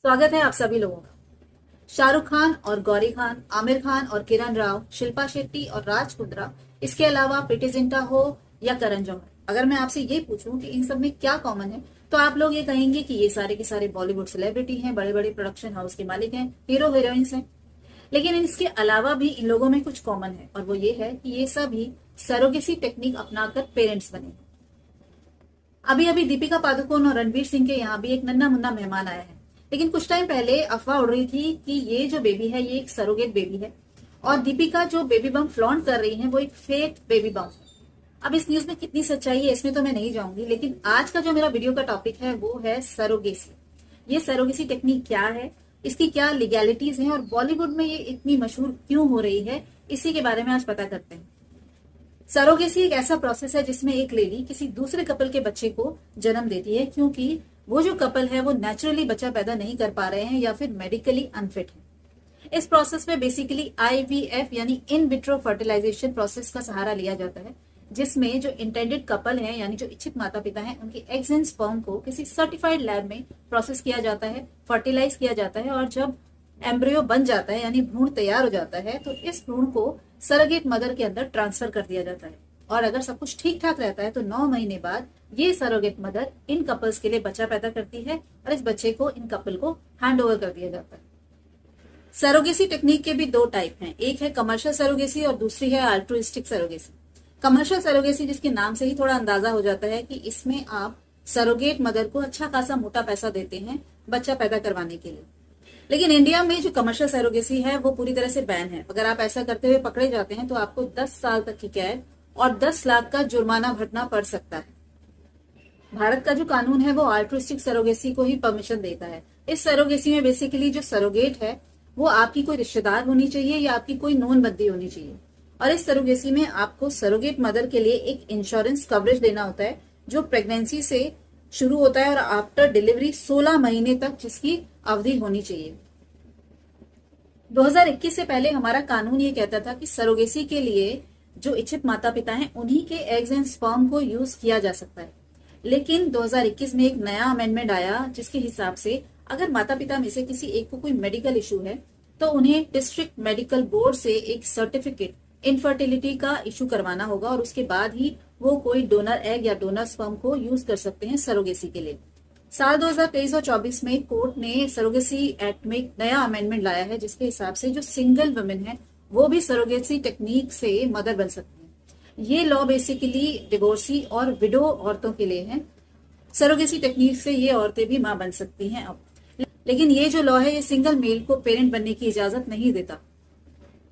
स्वागत है आप सभी लोगों का। शाहरुख खान और गौरी खान, आमिर खान और किरण राव, शिल्पा शेट्टी और राज कुंद्रा, इसके अलावा प्रीति जिंटा हो या करण जौहर, अगर मैं आपसे ये पूछूं कि इन सब में क्या कॉमन है तो आप लोग ये कहेंगे कि ये सारे के सारे बॉलीवुड सेलिब्रिटी हैं, बड़े बड़े प्रोडक्शन हाउस के मालिक हैं, हीरो हीरोइंस हैं। लेकिन इसके अलावा भी इन लोगों में कुछ कॉमन है और वो ये है कि ये सभी सरोगेसी टेक्निक अपनाकर पेरेंट्स बने। अभी अभी दीपिका पादुकोण और रणवीर सिंह के यहाँ भी एक नन्हा मुन्ना मेहमान आया है। लेकिन कुछ टाइम पहले अफवाह उड़ रही थी कि ये जो बेबी है ये एक सरोगेट बेबी है और दीपिका जो बेबी बम फ्लॉन्ट कर रही है वो एक फेक बेबी बम है। अब इस न्यूज में कितनी सच्चाई है इसमें तो मैं नहीं जाऊंगी, लेकिन आज का जो मेरा वीडियो का टॉपिक है वो है सरोगेसी। ये सरोगेसी टेक्निक क्या है, इसकी क्या लीगैलिटीज हैं और बॉलीवुड में ये इतनी मशहूर क्यों हो रही है, इसी के बारे में आज पता करते हैं। सरोगेसी एक ऐसा प्रोसेस है जिसमें एक लेडी किसी दूसरे कपल के बच्चे को जन्म देती है क्योंकि वो जो कपल है वो नेचुरली बच्चा पैदा नहीं कर पा रहे हैं या फिर मेडिकली अनफिट है। इस प्रोसेस में बेसिकली आईवीएफ यानी इन विट्रो फर्टिलाइजेशन प्रोसेस का सहारा लिया जाता है, जिसमें जो इंटेंडेड कपल है यानी जो इच्छित माता पिता हैं उनके एग्स एंड स्पर्म को किसी सर्टिफाइड लैब में प्रोसेस किया जाता है, फर्टिलाइज किया जाता है और जब एम्ब्रियो बन जाता है यानी भ्रूण तैयार हो जाता है तो इस भ्रूण को सरोगेट मदर के अंदर ट्रांसफर कर दिया जाता है। और अगर सब कुछ ठीक ठाक रहता है तो 9 महीने बाद ये सरोगेट मदर इन कपल्स के लिए बच्चा पैदा करती है और इस बच्चे को इन कपल को हैंड ओवर कर दिया जाता है। सरोगेसी टेक्निक के भी दो टाइप हैं, एक है कमर्शियल सरोगेसी और दूसरी है अल्ट्रुइस्टिक सरोगेसी। कमर्शियल सरोगेसी जिसके नाम से ही थोड़ा अंदाजा हो जाता है कि इसमें आप सरोगेट मदर को अच्छा खासा मोटा पैसा देते हैं बच्चा पैदा करवाने के लिए। लेकिन इंडिया में जो कमर्शियल सरोगेसी है वो पूरी तरह से बैन है। अगर आप ऐसा करते हुए पकड़े जाते हैं तो आपको 10 साल तक की कैद और 10 लाख का जुर्माना भरना पड़ सकता है। भारत का जो कानून है वो अल्ट्रुइस्टिक सरोगेसी को ही परमिशन देता है। इस सरोगेसी में बेसिकली जो सरोगेट है वो आपकी कोई रिश्तेदार होनी चाहिए या आपकी कोई नोन बंदी होनी चाहिए। और इस सरोगेसी में आपको सरोगेट मदर के लिए एक इंश्योरेंस कवरेज देना होता है जो प्रेगनेंसी से शुरू होता है और आफ्टर डिलीवरी 16 महीने तक जिसकी अवधि होनी चाहिए। 2021 से पहले हमारा कानून ये कहता था कि सरोगेसी के लिए जो इच्छित माता पिता हैं उन्हीं के एग्स एंड स्पर्म को यूज किया जा सकता है। लेकिन 2021 में एक नया अमेंडमेंट आया जिसके हिसाब से अगर माता पिता में से किसी एक को कोई मेडिकल इशू है तो उन्हें डिस्ट्रिक्ट मेडिकल बोर्ड से एक सर्टिफिकेट इनफर्टिलिटी का इशू करवाना होगा और उसके बाद ही वो कोई डोनर एग या डोनर स्पर्म को यूज कर सकते हैं सरोगेसी के लिए। साल 2023 और 24 में कोर्ट ने सरोगेसी एक्ट में एक नया अमेंडमेंट लाया है जिसके हिसाब से जो सिंगल वुमेन है वो भी सरोगेसी टेक्निक से मदर बन सकती है। ये लॉ बेसिकली डिवोर्सी और विडो औरतों के लिए है। सरोगेसी टेक्निक से ये औरतें भी मां बन सकती हैं अब। लेकिन ये जो लॉ है ये सिंगल मेल को पेरेंट बनने की इजाजत नहीं देता।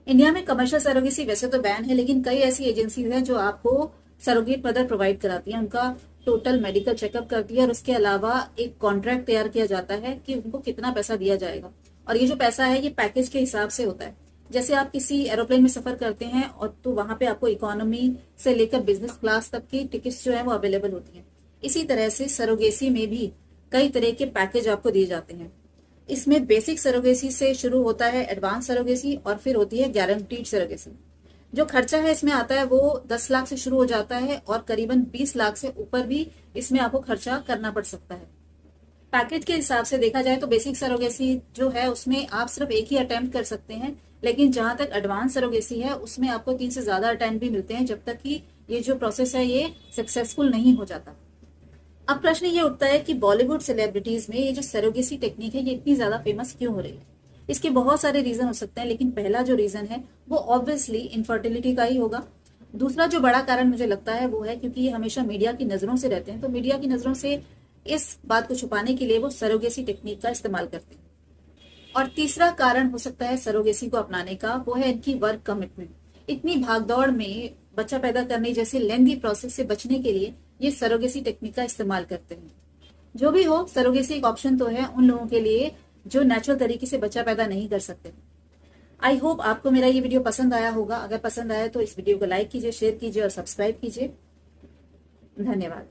इंडिया में कमर्शियल सरोगेसी वैसे तो बैन है, लेकिन कई ऐसी एजेंसीज हैं जो आपको सरोगेट मदर प्रोवाइड कराती हैं। उनका टोटल मेडिकल चेकअप करती है और उसके अलावा एक कॉन्ट्रैक्ट तैयार किया जाता है कि उनको कितना पैसा दिया जाएगा। और ये जो पैसा है ये पैकेज के हिसाब से होता है। जैसे आप किसी एरोप्लेन में सफर करते हैं और तो वहां पे आपको इकोनॉमी से लेकर बिजनेस क्लास तक की टिकट्स जो है वो अवेलेबल होती हैं। इसी तरह से सरोगेसी में भी कई तरह के पैकेज आपको दिए जाते हैं। इसमें बेसिक सरोगेसी से शुरू होता है एडवांस सरोगेसी और फिर होती है गारंटीड सरोगेसी। जो खर्चा है इसमें आता है वो 10 लाख से शुरू हो जाता है और करीबन 20 लाख से ऊपर भी इसमें आपको खर्चा करना पड़ सकता है। पैकेज के हिसाब से देखा जाए तो बेसिक सरोगेसी जो है उसमें आप सिर्फ एक ही अटेम्प्ट कर सकते हैं, लेकिन जहां तक एडवांस सरोगेसी है उसमें आपको 3 से ज्यादा अटेम्प्ट भी मिलते हैं जब तक कि ये जो प्रोसेस है ये सक्सेसफुल नहीं हो जाता। अब प्रश्न ये उठता है कि बॉलीवुड सेलिब्रिटीज में ये जो सरोगेसी टेक्निक है ये इतनी ज्यादा फेमस क्यों हो रही है। इसके बहुत सारे रीजन हो सकते हैं, लेकिन पहला जो रीजन है वो ऑब्वियसली इनफर्टिलिटी का ही होगा। दूसरा जो बड़ा कारण मुझे लगता है वो है क्योंकि ये हमेशा मीडिया की नजरों से रहते हैं, तो मीडिया की नजरों से इस बात को छुपाने के लिए वो सरोगेसी टेक्निक का इस्तेमाल करते हैं। और तीसरा कारण हो सकता है सरोगेसी को अपनाने का, वो है इनकी वर्क कमिटमेंट। इतनी भागदौड़ में बच्चा पैदा करने जैसे लेंथी प्रोसेस से बचने के लिए ये सरोगेसी टेक्निक का इस्तेमाल करते हैं। जो भी हो, सरोगेसी एक ऑप्शन तो है उन लोगों के लिए जो नेचुरल तरीके से बच्चा पैदा नहीं कर सकते। आई होप आपको मेरा ये वीडियो पसंद आया होगा। अगर पसंद आया तो इस वीडियो को लाइक कीजिए, शेयर कीजिए और सब्सक्राइब कीजिए। धन्यवाद।